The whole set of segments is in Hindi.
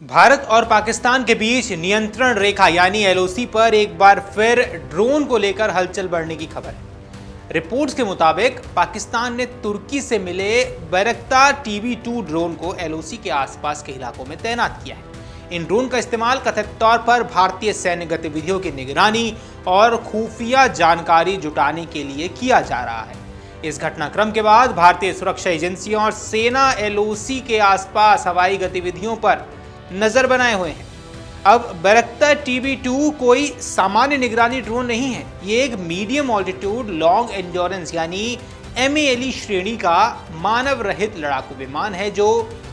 भारत और पाकिस्तान के बीच नियंत्रण रेखा यानी एलओसी पर एक बार फिर ड्रोन को लेकर हलचल बढ़ने की खबर है। रिपोर्ट्स के मुताबिक पाकिस्तान ने तुर्की से मिले बैरक्तार TB2 ड्रोन को एलओसी के आसपास के इलाकों में तैनात किया है। इन ड्रोन का इस्तेमाल कथित तौर पर भारतीय सैन्य गतिविधियों की निगरानी और खुफिया जानकारी जुटाने के लिए किया जा रहा है। इस घटनाक्रम के बाद भारतीय सुरक्षा एजेंसियों और सेना एलओसी के आसपास हवाई गतिविधियों पर नजर बनाए हुए हैं। अब बैरक्तार TB2 कोई सामान्य निगरानी ड्रोन नहीं है। ये एक मीडियम ऑल्टीट्यूड लॉन्ग एंड्योरेंस यानी MALE श्रेणी का मानव रहित लड़ाकू विमान है जो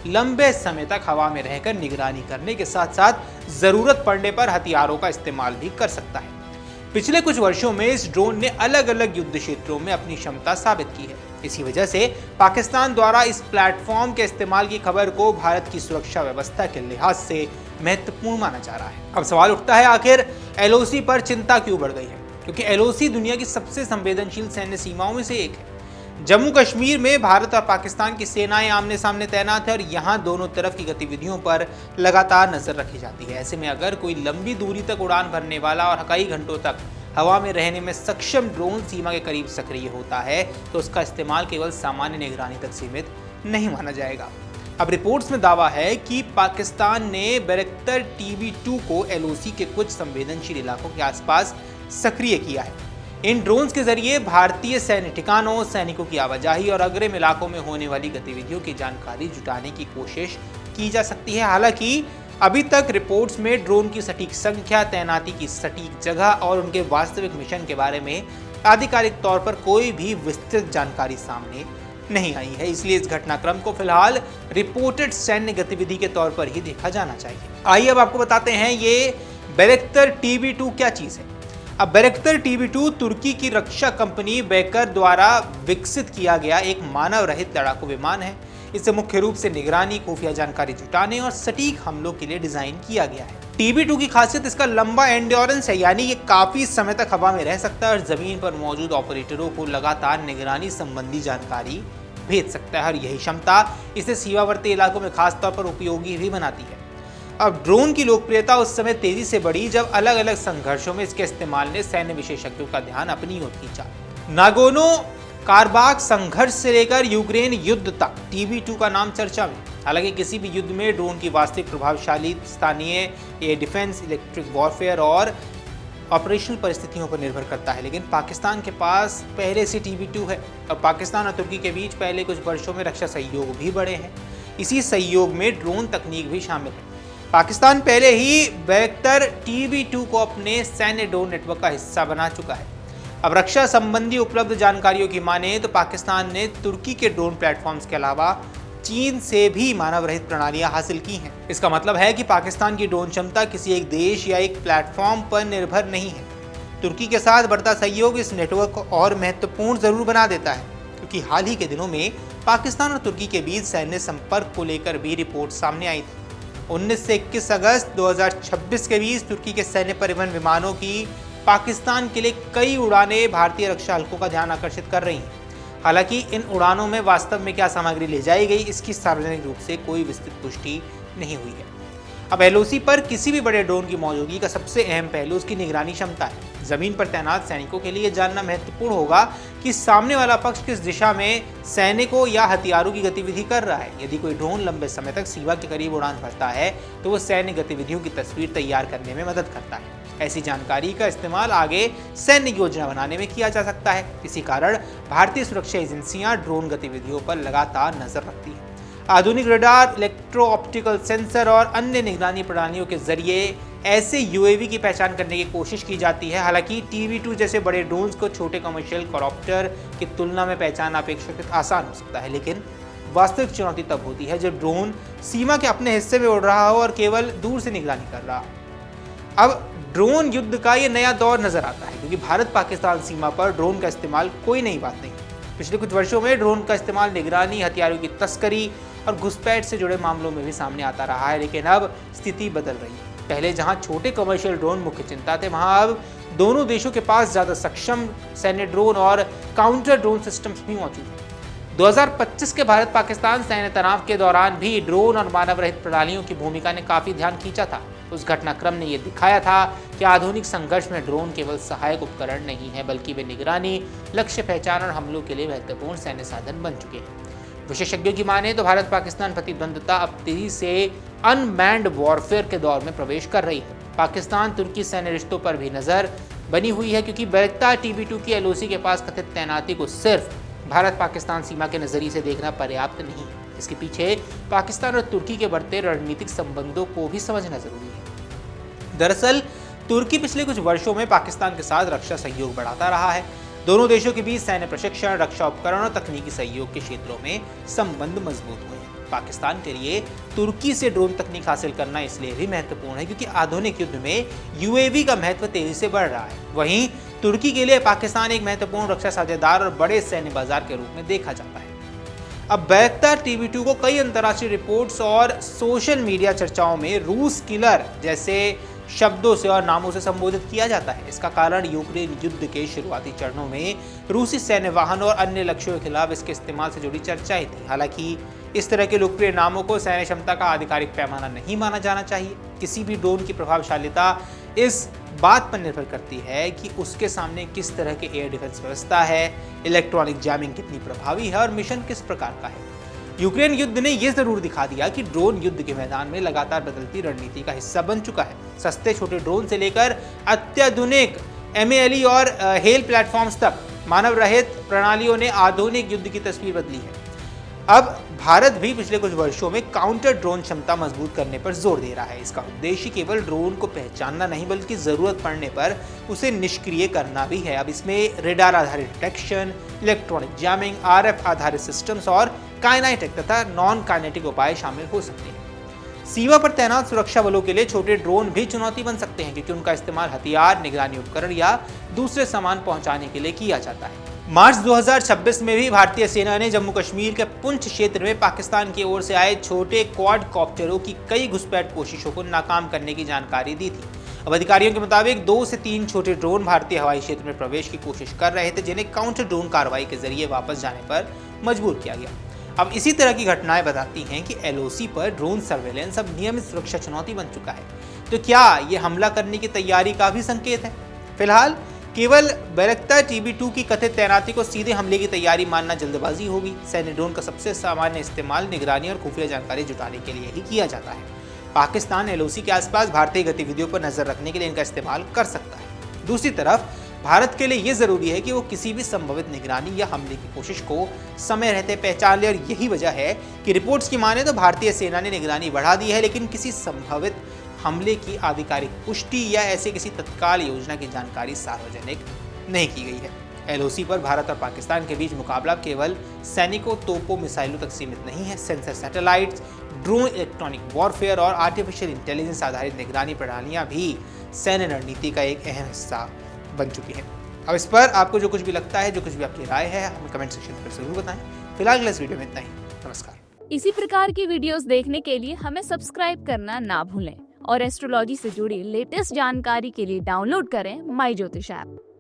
लंबे समय तक हवा में रहकर निगरानी करने के साथ साथ जरूरत पड़ने पर हथियारों का इस्तेमाल भी कर सकता है। पिछले कुछ वर्षों में इस ड्रोन ने अलग अलग युद्ध क्षेत्रों में अपनी क्षमता साबित की है। इसी वजह से पाकिस्तान द्वारा इस प्लेटफॉर्म के इस्तेमाल की खबर को भारत की सुरक्षा व्यवस्था के लिहाज से महत्वपूर्ण माना जा रहा है। अब सवाल उठता है, आखिर एलओसी पर चिंता क्यों बढ़ गई है? क्योंकि एलओसी दुनिया की सबसे संवेदनशील सैन्य सीमाओं में से एक है। जम्मू कश्मीर में भारत और पाकिस्तान की सेनाएं आमने सामने तैनात है और यहाँ दोनों तरफ की गतिविधियों पर लगातार नजर रखी जाती है। ऐसे में अगर कोई लंबी दूरी तक उड़ान भरने वाला और कई घंटों तक हवा में रहने में सक्षम ड्रोन सीमा के करीब सक्रिय होता है तो उसका इस्तेमाल केवल सामान्य निगरानी तक सीमित नहीं माना जाएगा। अब रिपोर्ट्स में दावा है कि पाकिस्तान ने बैरक्तार TB2 को एलओसी के कुछ संवेदनशील इलाकों के आसपास सक्रिय किया है। इन ड्रोन्स के जरिए भारतीय सैन्य ठिकानों, सैनिकों की आवाजाही और अग्रिम इलाकों में होने वाली गतिविधियों की जानकारी जुटाने की कोशिश की जा सकती है। हालांकि अभी तक रिपोर्ट्स में ड्रोन की सटीक संख्या, तैनाती की सटीक जगह और उनके वास्तविक मिशन के बारे में आधिकारिक तौर पर कोई भी विस्तृत जानकारी सामने नहीं आई है। इसलिए इस घटनाक्रम को फिलहाल रिपोर्टेड सैन्य गतिविधि के तौर पर ही देखा जाना चाहिए। आइए अब आपको बताते हैं ये बैरक्तार TB2 क्या चीज है। अब बैरक्तार TB2 तुर्की की रक्षा कंपनी बेकर द्वारा विकसित किया गया एक मानव रहित लड़ाकू विमान है। इसे मुख्य रूप से निगरानी, खुफिया जानकारी जुटाने और सटीक हमलों के लिए डिजाइन किया गया है। TB2 की खासियत इसका लंबा एंड्योरेंस है, यानी ये काफी समय तक हवा में रह सकता है और जमीन पर मौजूद ऑपरेटरों को लगातार निगरानी संबंधी जानकारी भेज सकता है और यही क्षमता इसे सीमावर्ती इलाकों में खासतौर पर उपयोगी भी बनाती है। अब ड्रोन की लोकप्रियता उस समय तेजी से बढ़ी जब अलग अलग संघर्षों में इसके इस्तेमाल ने सैन्य विशेषज्ञों का ध्यान अपनी ओर खींचा। नागोर्नो काराबाख संघर्ष से लेकर यूक्रेन युद्ध तक TB2 का नाम चर्चा में। हालांकि किसी भी युद्ध में ड्रोन की वास्तविक प्रभावशाली स्थानीय एयर डिफेंस, इलेक्ट्रिक वॉरफेयर और ऑपरेशनल परिस्थितियों पर निर्भर करता है। लेकिन पाकिस्तान के पास पहले से TB2 है और पाकिस्तान और तुर्की के बीच पहले कुछ वर्षों में रक्षा सहयोग भी बढ़े हैं। इसी सहयोग में ड्रोन तकनीक भी शामिल है। पाकिस्तान पहले ही बैरक्तार TB2 को अपने सैन्य ड्रोन नेटवर्क का हिस्सा बना चुका है। अब रक्षा संबंधी उपलब्ध जानकारियों की माने तो पाकिस्तान ने तुर्की के ड्रोन प्लेटफॉर्म्स के अलावा चीन से भी मानव रहित प्रणालियां हासिल की हैं। इसका मतलब है कि पाकिस्तान की ड्रोन क्षमता किसी एक देश या एक प्लेटफॉर्म पर निर्भर नहीं है। तुर्की के साथ बढ़ता सहयोग इस नेटवर्क को और महत्वपूर्ण जरूर बना देता है, क्योंकि हाल ही के दिनों में पाकिस्तान और तुर्की के बीच सैन्य संपर्क को लेकर भी रिपोर्ट सामने आई थी। 19 से 21 अगस्त 2026 के बीच तुर्की के सैन्य परिवहन विमानों की पाकिस्तान के लिए कई उड़ानें भारतीय रक्षा हल्कों का ध्यान आकर्षित कर रही हैं। हालांकि इन उड़ानों में वास्तव में क्या सामग्री ले जाई गई, इसकी सार्वजनिक रूप से कोई विस्तृत पुष्टि नहीं हुई है। अब एलओसी पर किसी भी बड़े ड्रोन की मौजूदगी का सबसे अहम पहलू उसकी निगरानी क्षमता है। जमीन पर तैनात सैनिकों के लिए जानना महत्वपूर्ण होगा कि सामने वाला पक्ष किस दिशा में सैनिकों या हथियारों की गतिविधि कर रहा है। यदि कोई ड्रोन लंबे समय तक सीमा के करीब उड़ान भरता है तो वो सैन्य गतिविधियों की तस्वीर तैयार करने में मदद करता है। ऐसी जानकारी का इस्तेमाल आगे सैन्य योजना बनाने में किया जा सकता है। इसी कारण भारतीय सुरक्षा एजेंसियां ड्रोन गतिविधियों पर लगातार नजर रखती हैं। आधुनिक रडार, इलेक्ट्रो ऑप्टिकल सेंसर और अन्य निगरानी प्रणालियों के जरिए ऐसे UAV की पहचान करने की कोशिश की जाती है। हालांकि TB2 जैसे बड़े ड्रोन्स को छोटे कमर्शियल कॉप्टर की तुलना में पहचानना अपेक्षाकृत आसान हो सकता है, लेकिन वास्तविक चुनौती तब होती है जब ड्रोन सीमा के अपने हिस्से में उड़ रहा हो और केवल दूर से निगरानी कर रहा हो। अब ड्रोन युद्ध का ये नया दौर नजर आता है, क्योंकि भारत पाकिस्तान सीमा पर ड्रोन का इस्तेमाल कोई नई बात नहीं। पिछले कुछ वर्षों में ड्रोन का इस्तेमाल निगरानी, हथियारों की तस्करी और घुसपैठ से जुड़े मामलों में भी सामने आता रहा है। लेकिन अब स्थिति बदल रही है। पहले जहां छोटे कमर्शियल ड्रोन मुख्य चिंता थे, वहां अब दोनों देशों के पास ज्यादा सक्षम सैन्य ड्रोन और काउंटर ड्रोन सिस्टम्स भी मौजूद हैं। 2025 के भारत पाकिस्तान सैन्य तनाव के दौरान भी ड्रोन और मानव रहित प्रणालियों की भूमिका ने काफी ध्यान खींचा था। उस घटनाक्रम ने यह दिखाया था कि आधुनिक संघर्ष में ड्रोन केवल सहायक उपकरण नहीं है, बल्कि वे निगरानी, लक्ष्य पहचान और हमलों के लिए महत्वपूर्ण सैन्य साधन बन चुके हैं। विशेषज्ञों की माने तो भारत पाकिस्तान प्रतिद्वंद्विता अब तेजी से अनमैन्ड वॉरफेयर के दौर में प्रवेश कर रही है। पाकिस्तान तुर्की सैन्य रिश्तों पर भी नजर बनी हुई है, क्योंकि बैरक्तार TB2 की LOC के पास कथित तैनाती को सिर्फ भारत पाकिस्तान सीमा के नजरिए से देखना पर्याप्त नहीं है। इसके पीछे पाकिस्तान और तुर्की के बढ़ते रणनीतिक संबंधों को भी समझना जरूरी है। दरअसल तुर्की पिछले कुछ वर्षों में पाकिस्तान के साथ रक्षा सहयोग बढ़ाता रहा है। दोनों देशों के बीच सैन्य प्रशिक्षण, रक्षा उपकरण और तकनीकी सहयोग के क्षेत्रों में संबंध मजबूत हुए हैं। पाकिस्तान के लिए तुर्की से ड्रोन तकनीक हासिल करना इसलिए भी महत्वपूर्ण है क्योंकि आधुनिक युद्ध में UAV का महत्व तेजी से बढ़ रहा है। वहीं तुर्की के लिए पाकिस्तान एक महत्वपूर्ण रक्षा साझेदार और बड़े सैन्य बाजार के रूप में देखा जाता है। अब बैरक्तार TB2 को कई अंतर्राष्ट्रीय रिपोर्ट्स और सोशल मीडिया चर्चाओं में रूस किलर जैसे शब्दों से और नामों से संबोधित किया जाता है। इसका कारण यूक्रेन युद्ध के शुरुआती चरणों में रूसी सैन्य वाहन और अन्य लक्ष्यों के खिलाफ इसके इस्तेमाल से जुड़ी चर्चाएं थी। हालांकि इस तरह के लोकप्रिय नामों को सैन्य क्षमता का आधिकारिक पैमाना नहीं माना जाना चाहिए। किसी भी ड्रोन की प्रभावशालिता इस बात पर निर्भर करती है कि उसके सामने किस तरह की एयर डिफेंस व्यवस्था है, इलेक्ट्रॉनिक जैमिंग कितनी प्रभावी है और मिशन किस प्रकार का है। यूक्रेन युद्ध ने यह जरूर दिखा दिया कि ड्रोन युद्ध के मैदान में लगातार बदलती रणनीति का हिस्सा बन चुका है। सस्ते छोटे ड्रोन से लेकर अत्याधुनिक MALE और हेल प्लेटफॉर्म्स तक मानव रहित प्रणालियों ने आधुनिक युद्ध की तस्वीर बदली है। अब भारत भी पिछले कुछ वर्षों में काउंटर ड्रोन क्षमता मजबूत करने पर जोर दे रहा है। इसका उद्देश्य केवल ड्रोन को पहचानना नहीं, बल्कि जरूरत पड़ने पर उसे निष्क्रिय करना भी है। अब इसमें रेडार आधारित डिटेक्शन, इलेक्ट्रॉनिक जैमिंग, RF आधारित सिस्टम्स और काइनेटिक तथा नॉन काइनेटिक उपाय शामिल हो सकते हैं। सीमा पर तैनात सुरक्षा बलों के लिए छोटे ड्रोन भी चुनौती बन सकते हैं, क्योंकि उनका इस्तेमाल हथियार, निगरानी उपकरण या दूसरे सामान पहुंचाने के लिए किया जाता है। मार्च 2026 में भी भारतीय सेना ने जम्मू कश्मीर के पुंछ क्षेत्र में पाकिस्तान की ओर से आए छोटे क्वाडकॉप्टरों की कई घुसपैठ कोशिशों को नाकाम करने की जानकारी दी थी। अब अधिकारियों के मुताबिक 2 से 3 छोटे ड्रोन भारतीय हवाई क्षेत्र में प्रवेश की कोशिश कर रहे थे, जिन्हें काउंटर ड्रोन कार्रवाई के जरिए वापस जाने पर मजबूर किया गया। अब इसी तरह की घटनाएं बताती हैं कि LOC पर ड्रोन सर्वेलेंस अब नियमित सुरक्षा चुनौती बन चुका है। तो क्या ये हमला करने की तैयारी का भी संकेत है? फिलहाल केवल बैरक्तार TB2 की कथित तैनाती को सीधे हमले की तैयारी मानना जल्दबाजी होगी। सैन्य ड्रोन का सबसे सामान्य इस्तेमाल निगरानी और खुफिया जानकारी जुटाने के लिए ही किया जाता है। पाकिस्तान LOC के आसपास भारतीय गतिविधियों पर नजर रखने के लिए इनका इस्तेमाल कर सकता है। दूसरी तरफ भारत के लिए यह जरूरी है कि वो किसी भी संभावित निगरानी या हमले की कोशिश को समय रहते पहचान ले, और यही वजह है कि रिपोर्ट्स की माने तो भारतीय सेना ने निगरानी बढ़ा दी है, लेकिन किसी संभावित हमले की आधिकारिक पुष्टि या ऐसे किसी तत्काल योजना की जानकारी सार्वजनिक नहीं की गई है। LOC पर भारत और पाकिस्तान के बीच मुकाबला केवल सैनिकों, तोपों, मिसाइलों तक सीमित नहीं है। Sensor, satellites, drone, electronic warfare और आर्टिफिशियल इंटेलिजेंस आधारित निगरानी प्रणालियां भी सैन्य रणनीति का एक अहम हिस्सा बन चुकी है। अब इस पर आपको जो कुछ भी लगता है, जो कुछ भी आपकी राय है, हमें कमेंट सेक्शन पर जरूर बताएं। फिलहाल इस वीडियो में इतना ही। नमस्कार। इसी प्रकार की वीडियोस देखने के लिए हमें सब्सक्राइब करना ना भूलें और एस्ट्रोलॉजी से जुड़ी लेटेस्ट जानकारी के लिए डाउनलोड करें माई ज्योतिष ऐप।